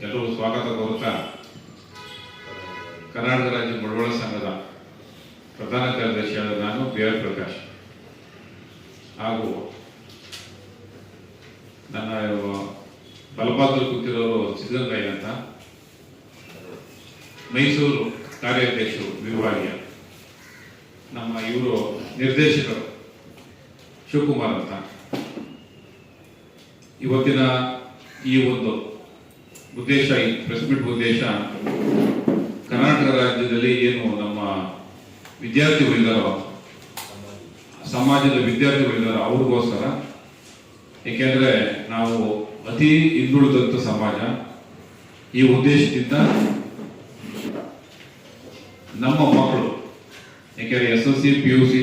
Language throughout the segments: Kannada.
ಎಲ್ಲರೂ ಸ್ವಾಗತ ಕೋರುತ್ತಾ ಕರ್ನಾಟಕ ರಾಜ್ಯ ಬಂಡವಾಳ ಸಂಘದ ಪ್ರಧಾನ ಕಾರ್ಯದರ್ಶಿಯಾದ ನಾನು ಬಿ.ಆರ್. ಪ್ರಕಾಶ್ ಹಾಗೂ ನನ್ನ ಬಲಪಾತ್ರ ಕೂತಿರೋರು ಸಿದ್ಧಗಂಗಯ್ಯ ಅಂತ, ಮೈಸೂರು ಕಾರ್ಯಾಧ್ಯಕ್ಷರು ವಿಭಾಗೀಯ, ನಮ್ಮ ಇವರು ನಿರ್ದೇಶಕರು ಶಿವಕುಮಾರ್ ಅಂತ. ಇವತ್ತಿನ ಈ ಒಂದು ಉದ್ದೇಶ, ಈ ಪ್ರೆಸ್ ಮೀಟ್ ಉದ್ದೇಶ, ಕರ್ನಾಟಕ ರಾಜ್ಯದಲ್ಲಿ ಏನು ನಮ್ಮ ವಿದ್ಯಾರ್ಥಿಗಳಿದ್ದಾರೋ, ಸಮಾಜದ ವಿದ್ಯಾರ್ಥಿಗಳಿದ್ದಾರೋ ಅವ್ರಿಗೋಸ್ಕರ. ಏಕೆಂದರೆ ನಾವು ಅತಿ ಹಿಂದುಳಿದಂಥ ಸಮಾಜ. ಈ ಉದ್ದೇಶದಿಂದ ನಮ್ಮ ಮಕ್ಕಳು, ಏಕೆಂದರೆ SSLC PUC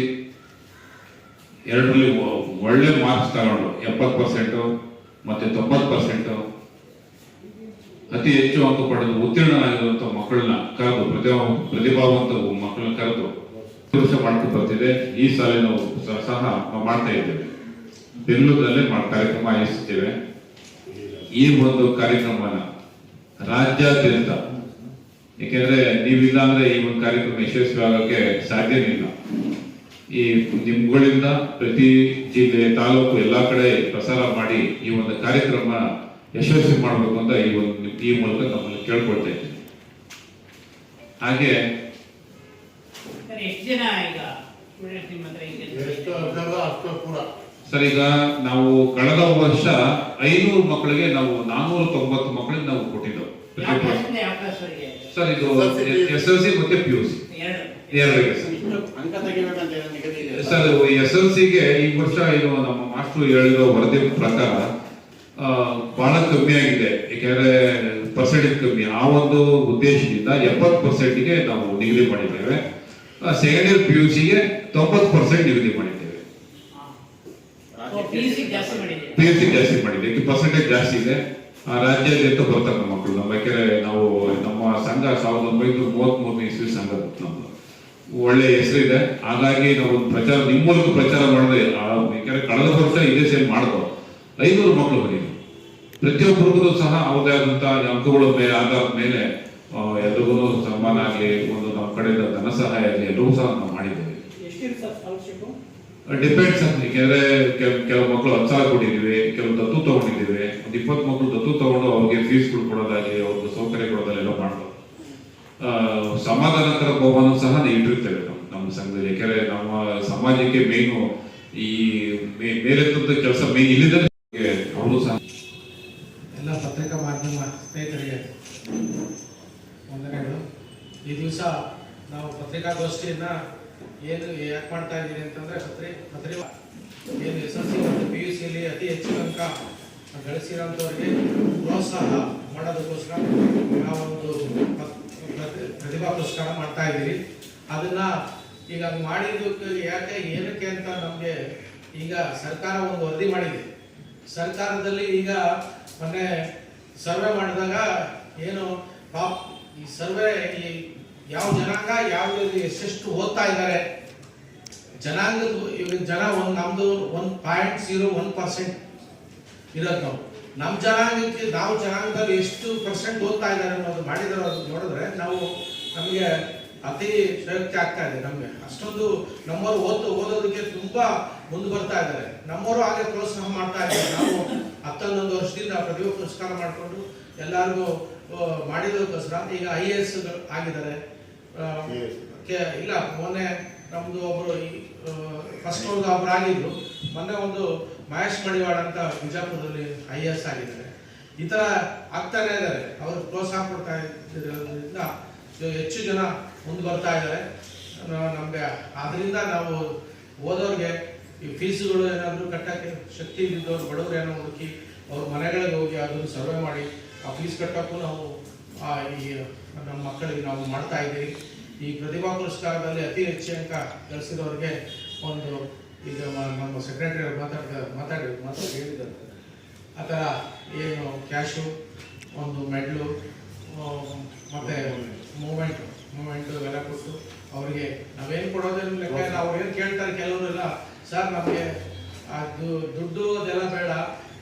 ಎರಡರಲ್ಲಿ ಒಳ್ಳೆ ಮಾರ್ಕ್ಸ್ ತಗೊಂಡು 70% ಮತ್ತು 90% ಅತಿ ಹೆಚ್ಚು ಅಂಕ ಪಡೆದು ಉತ್ತೀರ್ಣರಾಗಿರುವಂಥ ಮಕ್ಕಳನ್ನ ಕರೆದು, ಪ್ರತಿಭಾವಂತ ಮಕ್ಕಳನ್ನ ಕರೆದು ವರ್ಷ ಮಾಡ್ಕೊಂಡು ಬರ್ತಿದೆ. ಈ ಸಾಲ ನಾವು ಸಹ ಮಾಡ್ತಾ ಇದ್ದೇವೆ. ಬೆಂಗಳೂರಲ್ಲೇ ಕಾರ್ಯಕ್ರಮ ಆಯೋಜಿಸ್ತೇವೆ. ಈ ಒಂದು ಕಾರ್ಯಕ್ರಮನ ರಾಜ್ಯಾದ್ಯಂತ, ಏಕೆಂದ್ರೆ ನೀವಿಲ್ಲ ಅಂದ್ರೆ ಈ ಒಂದು ಕಾರ್ಯಕ್ರಮ ಯಶಸ್ವಿ ಆಗೋಕ್ಕೆ ಸಾಧ್ಯನೇ ಇಲ್ಲ. ಈ ನಿಮ್ಗಳಿಂದ ಪ್ರತಿ ಜಿಲ್ಲೆ, ತಾಲೂಕು ಎಲ್ಲಾ ಕಡೆ ಪ್ರಸಾರ ಮಾಡಿ ಈ ಒಂದು ಕಾರ್ಯಕ್ರಮ ಯಶಸ್ವಿ ಮಾಡಬೇಕು ಅಂತ ಈ ಮೂಲಕ ನಮ್ಮಲ್ಲಿ ಕೇಳ್ಕೊಳ್ತಾ ಇದ್ದೀನಿ. ಹಾಗೆ ಸರ್, ಈಗ ನಾವು ಕಳೆದ ವರ್ಷ 500 ಮಕ್ಕಳಿಗೆ ನಾವು 490 ಮಕ್ಕಳಿಗೆ ನಾವು ಕೊಟ್ಟಿದ್ದೆವು ಸರ್. ಇದು SSLC ಮತ್ತೆ PUC ಎರಡಿಗೆ ಸರ್. SSLCಗೆ ಈ ವರ್ಷ ಇದು ನಮ್ಮ ಮಾಸ್ಟರ್ ಹೇಳಿರೋ ವರದಿ ಪ್ರಕಾರ ಬಹಳ ಕಮ್ಮಿ ಆಗಿದೆ, ಯಾಕೆಂದ್ರೆ ಪರ್ಸೆಂಟೇಜ್ ಕಮ್ಮಿ. ಆ ಒಂದು ಉದ್ದೇಶದಿಂದ 70%ಗೆ ನಾವು ನಿಗದಿ ಮಾಡಿದ್ದೇವೆ. ಸೆಕೆಂಡ್ ಇಯರ್ PUCಗೆ 90% ನಿಗದಿ ಮಾಡಿದ್ದೇವೆ. PUC ಜಾಸ್ತಿ ಮಾಡಿದೆ, ಪರ್ಸೆಂಟೇಜ್ ಜಾಸ್ತಿ ಇದೆ. ರಾಜ್ಯಾದ್ಯಂತ ಬರ್ತಾರೆ ನಮ್ಮ ಮಕ್ಕಳು. ನಮ್ಮ ಯಾಕೆಂದ್ರೆ ನಾವು ನಮ್ಮ ಸಂಘ 1933 ಇಸ್ವಿ ಸಂಘ, ನಮ್ದು ಒಳ್ಳೆ ಹೆಸರಿದೆ. ಹಾಗಾಗಿ ನಾವು ಪ್ರಚಾರ ನಿಮ್ಮ ಮೂಲಕ ಪ್ರಚಾರ ಮಾಡಿದ್ರೆ, ಯಾಕಂದ್ರೆ ಕಳೆದ ವರ್ಷ ಇದೇ ಸೇಲ್ ಮಾಡಿದ್ರು 500 ಮಕ್ಕಳು ಬಂದಿದ್ರು. ಪ್ರತಿಯೊಬ್ಬರಿಗೂ ಸಹ ಅವ್ರದೇ ಆದಂತ ಅಂಕಗಳ ಮೇಲೆ ಆಧಾರದ ಮೇಲೆ ಎಲ್ರಿಗೂ ಸನ್ಮಾನ ಆಗಲಿ, ಒಂದು ನಮ್ಮ ಕಡೆಯಿಂದ ಧನ ಸಹಾಯ ಆಗಲಿ, ಎಲ್ಲರೂ ಸಹ ನಾವು ಮಾಡಿದ್ದೇವೆ. ಡಿಪೆಂಡ್ಸ್ ಅಂತ, ಯಾಕೆಂದ್ರೆ ಕೆಲವು ಮಕ್ಕಳು 10,000 ಕೊಟ್ಟಿದ್ದೀವಿ, ಕೆಲವು ದತ್ತು ತಗೊಂಡಿದ್ದೀವಿ. ಒಂದು 20 ಮಕ್ಕಳು ದತ್ತು ತಗೊಂಡು ಅವ್ರಿಗೆ ಫೀಸ್ಗಳು ಕೊಡೋದಾಗಲಿ, ಅವ್ರಿಗೆ ಸೌಕರ್ಯ ಕೊಡೋದಾಗಲಿ ಎಲ್ಲ ಮಾಡ್ಬೋದು. ಸಮಾಧಾನಕರ ಬಹುಮಾನ ಸಹ ಇಟ್ಟಿರ್ತೇವೆ ನಮ್ಮ ಸಂಘದಲ್ಲಿ. ಯಾಕೆಂದ್ರೆ ನಮ್ಮ ಸಮಾಜಕ್ಕೆ ಮೇನು ಈ ಮೇಲೆತ್ತದ ಕೆಲಸ ಮೇನ್ ಇಲ್ಲಿದ್ದರೆ ಅವರು ಸಹ. ಎಲ್ಲ ಪತ್ರಿಕಾ ಮಾಧ್ಯಮ ಸ್ನೇಹಿತರಿಗೆ ವಂದನೆಗಳು. ಈ ದಿವಸ ನಾವು ಪತ್ರಿಕಾಗೋಷ್ಠಿಯನ್ನ ಏನು ಯಾಕೆ ಮಾಡ್ತಾ ಇದ್ದೀವಿ ಅಂತಂದ್ರೆ, ಏನು SSLC ಮತ್ತು PUCಯಲ್ಲಿ ಅತಿ ಹೆಚ್ಚಿನ ಅಂಕ ಗಳಿಸಿರೋಂಥವ್ರಿಗೆ ಪ್ರೋತ್ಸಾಹ ಮಾಡೋದಕ್ಕೋಸ್ಕರ ನಾವೊಂದು ಪ್ರತಿಭಾ ಪುರಸ್ಕಾರ ಮಾಡ್ತಾ ಇದ್ದೀವಿ. ಅದನ್ನ ಈಗ ಮಾಡಿದ್ದಕ್ಕೆ ಯಾಕೆ ಏನಕ್ಕೆ ಅಂತ ನಮಗೆ ಈಗ ಸರ್ಕಾರ ಒಂದು ವರದಿ ಮಾಡಿದೆ. ಸರ್ಕಾರದಲ್ಲಿ ಈಗ ಮೊನ್ನೆ ಸರ್ವೆ ಮಾಡಿದಾಗ ಏನು ಈ ಸರ್ವೆ ಯಾವ ಜನಾಂಗ ಎಷ್ಟೆಷ್ಟು ಓದ್ತಾ ಇದ್ದಾರೆ, ಜನಾಂಗದ ಜನ ನಮ್ದು 1.01% ಇರೋದು. ನಮ್ಮ ಜನಾಂಗಕ್ಕೆ ನಾವು ಜನಾಂಗದಲ್ಲಿ ಎಷ್ಟು % ಓದ್ತಾ ಇದ್ದಾರೆ ಅನ್ನೋದು ಮಾಡಿದ್ರೆ ನೋಡಿದ್ರೆ ನಮಗೆ ಅತಿ ಶಕ್ತಿ ಆಗ್ತಾ ಇದೆ. ನಮಗೆ ಅಷ್ಟೊಂದು ನಮ್ಮವರು ಓದೋದಕ್ಕೆ ತುಂಬಾ ಮುಂದೆ ಬರ್ತಾ ಇದ್ದಾರೆ. ನಮ್ಮವರು ಹಾಗೆ ಪ್ರೋತ್ಸಾಹ ಮಾಡ್ತಾ ಇದ್ದಾರೆ. ನಾವು 11 ವರ್ಷದಿಂದ ಪ್ರತಿಭಾ ಪುರಸ್ಕಾರ ಮಾಡಿಕೊಂಡು ಎಲ್ಲರಿಗೂ ಮಾಡಿದಕ್ಕೋಸ್ಕರ ಈಗ IAS ಆಗಿದ್ದಾರೆ. ಇಲ್ಲ, ಮೊನ್ನೆ ನಮ್ದು ಒಬ್ರು ಫಸ್ಟ್ ಒಬ್ರು ಆಗಿದ್ರು. ಮೊನ್ನೆ ಒಂದು ಮಹೇಶ್ ಮಡಿವಾಳ ಅಂತ ಬಿಜಾಪುರದಲ್ಲಿ IAS ಆಗಿದ್ದಾರೆ. ಈ ತರ ಆಗ್ತಾನೆ ಇದ್ದಾರೆ. ಅವರು ಪ್ರೋತ್ಸಾಹ ಕೊಡ್ತಾ ಇರೋದ್ರಿಂದ ಹೆಚ್ಚು ಜನ ಮುಂದೆ ಬರ್ತಾ ಇದ್ದಾರೆ ನಮ್ಗೆ. ಆದ್ರಿಂದ ನಾವು ಓದೋರ್ಗೆ ಈ ಫೀಸ್ಗಳು ಏನಾದ್ರು ಕಟ್ಟಕ್ಕೆ ಶಕ್ತಿ ಇದ್ದವ್ರು, ಬಡವರು ಏನೋ ಹುಡುಕಿ ಅವ್ರ ಮನೆಗಳಿಗೆ ಹೋಗಿ ಅದನ್ನು ಸರ್ವೆ ಮಾಡಿ ಆ ಫೀಸ್ ಕಟ್ಟಕ್ಕೂ ನಾವು ಈ ನಮ್ಮ ಮಕ್ಕಳಿಗೆ ನಾವು ಮಾಡ್ತಾ ಇದ್ದೀವಿ. ಈ ಪ್ರತಿಭಾ ಪುರಸ್ಕಾರದಲ್ಲಿ ಅತಿ ಹೆಚ್ಚು ಅಂಕ ಗಳಿಸಿದವ್ರಿಗೆ ಒಂದು, ಈಗ ನಮ್ಮ ಸೆಕ್ರೆಟರಿ ಮಾತಾಡಿ ಹೇಳಿದ್ದಾರೆ, ಆ ಥರ ಏನು ಕ್ಯಾಶು, ಒಂದು ಮೆಡ್ಲು, ಮತ್ತೆ ಮೂಮೆಂಟು ಎಲ್ಲ ಕೊಟ್ಟು ಅವರಿಗೆ ನಾವೇನು ಕೊಡೋದೇನು ಲೆಕ್ಕ ಇಲ್ಲ. ಅವ್ರೇನು ಕೇಳ್ತಾರೆ ಕೆಲವರು ಇಲ್ಲ, ಸರ್ ನಮಗೆ ಅದು ದುಡ್ಡು ಅದೆಲ್ಲ ಬೇಡ,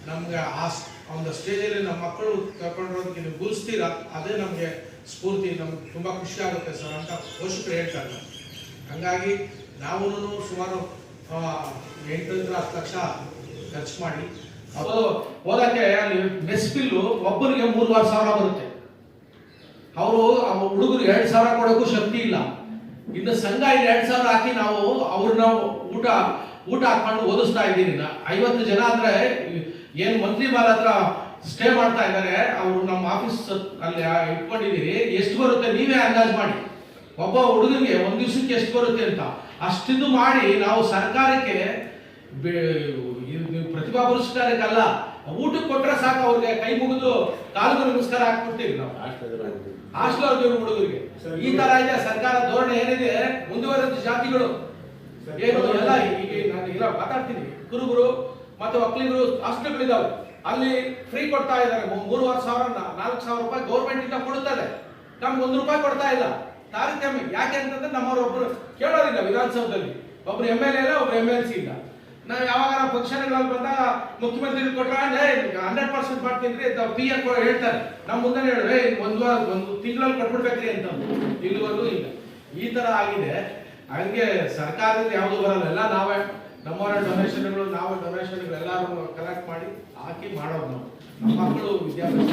ನಮ್ಗೆ ಒಂದು ಸ್ಟೇಜಲ್ಲಿ ನಮ್ಮ ಮಕ್ಕಳು ಕರ್ಕೊಂಡ್ರೋದಕ್ಕೆ ನೀವು ಗುರುಸ್ತೀರಾ ಅದೇ ನಮಗೆ ಸ್ಫೂರ್ತಿ, ನಮ್ಗೆ ತುಂಬ ಖುಷಿ ಆಗುತ್ತೆ ಸರ್ ಅಂತ ಪೋಷಕರು ಹೇಳ್ತಾರೆ. ಹಂಗಾಗಿ ನಾವು ಸುಮಾರು 8-10 ಲಕ್ಷ ಖರ್ಚು ಮಾಡಿ ಓದಕ್ಕೆ ಅಲ್ಲಿ ಮೆಸ್ ಬಿಲ್ಲು ಒಬ್ಬರಿಗೆ 3,500 ಬರುತ್ತೆ. ಅವರು ಹುಡುಗರು 2,000 ಕೊಡೋಕ್ಕೂ ಶಕ್ತಿ ಇಲ್ಲ. ಇನ್ನು ಸಂಘ 2,000 ಹಾಕಿ ನಾವು ಅವ್ರನ್ನ ಊಟ ಹಾಕೊಂಡು ಓದಿಸ್ತಾ ಇದ್ದೀನಿ. 50 ಜನ ಅಂದ್ರೆ ಏನು ಮಂತ್ರಿ ಮಾಲ ಹತ್ರ ಸ್ಟೇ ಮಾಡ್ತಾ ಇದ್ದಾರೆ, ಅವರು ನಮ್ಮ ಆಫೀಸ್ ಅಲ್ಲಿ ಇಟ್ಕೊಂಡಿದ್ದೀರಿ. ಎಷ್ಟು ಬರುತ್ತೆ ನೀವೇ ಅಂದಾಜು ಮಾಡಿ, ಒಬ್ಬ ಹುಡುಗನಿಗೆ ಒಂದು ದಿವಸಕ್ಕೆ ಎಷ್ಟು ಬರುತ್ತೆ ಅಂತ ಅಷ್ಟಿದ್ದು ಮಾಡಿ ನಾವು ಸರ್ಕಾರಕ್ಕೆ ಪ್ರತಿಭಾ ಪುರಸ್ಕಾರಕ್ಕಲ್ಲ, ಊಟಕ್ಕೆ ಕೊಟ್ರೆ ಸಾಕು, ಅವ್ರಿಗೆ ಕೈ ಮುಗಿದು ಕಾಲಿಗೆ ನಮಸ್ಕಾರ ಹಾಕ್ಬಿಡ್ತೀವಿ ನಾವು ಹಾಸ್ಟೆಲ್ ಹುಡುಗರಿಗೆ. ಈ ತರ ಇದೆ ಸರ್ಕಾರ ಧೋರಣೆ. ಏನಿದೆ ಮುಂದುವರೆದ ಜಾತಿಗಳು ಏನು ಎಲ್ಲ ಈಗ ನಾನು ಇಲ್ಲ ಮಾತಾಡ್ತೀನಿ, ಕುರುಬರು ಮತ್ತೆ ಒಕ್ಕಲಿಗರು ಹಾಸ್ಟೆಲ್ಗಳಿದಾವೆ, ಅಲ್ಲಿ ಫ್ರೀ ಕೊಡ್ತಾ ಇದ್ದಾರೆ. 3,500 4,000 ರೂಪಾಯಿ ಗೌರ್ಮೆಂಟ್ ಇಂದ ಕೊಡ್ತಾರೆ, ನಮ್ಗೆ 1 ರೂಪಾಯಿ ಕೊಡ್ತಾ ಇಲ್ಲ. ತಾರತಮ್ಯ ಯಾಕೆ ಅಂತಂದ್ರೆ ನಮ್ಮವರೊಬ್ರು ಕೇಳೋರಿಲ್ಲ ವಿಧಾನಸೌಧದಲ್ಲಿ, ಒಬ್ರು MLA ಇಲ್ಲ, ಒಬ್ರು MLC ಇಲ್ಲ. ನಾವು ಯಾವಾಗ ಫಂಕ್ಷನ್ಗಳಲ್ಲಿ ಬಂದಾಗ ಮುಖ್ಯಮಂತ್ರಿ ಕೊಟ್ರೆ 100% ಮಾಡ್ತೀನಿ PM ಹೇಳ್ತಾರೆ, ನಮ್ಮ ಮುಂದೆ ಹೇಳಿ ಒಂದು ತಿಂಗಳಲ್ಲಿ ಕೊಟ್ಬಿಡ್ಬೇಕ್ರಿ ಅಂತ. ಇಲ್ಲಿವರೆಗೂ ಇಲ್ಲ. ಈ ತರ ಆಗಿದೆ. ಹಂಗೆ ಸರ್ಕಾರದಿಂದ ಯಾವುದು ಬರಲ್ಲ, ಎಲ್ಲ ನಾವೇ ನಮ್ಮವರ ಡೊನೇಷನ್ಗಳು ಎಲ್ಲರೂ ಕಲೆಕ್ಟ್ ಮಾಡಿ ಹಾಕಿ ಮಾಡೋದು ನಾವು. ನಮ್ಮ ಮಕ್ಕಳು ವಿದ್ಯಾಭ್ಯಾಸ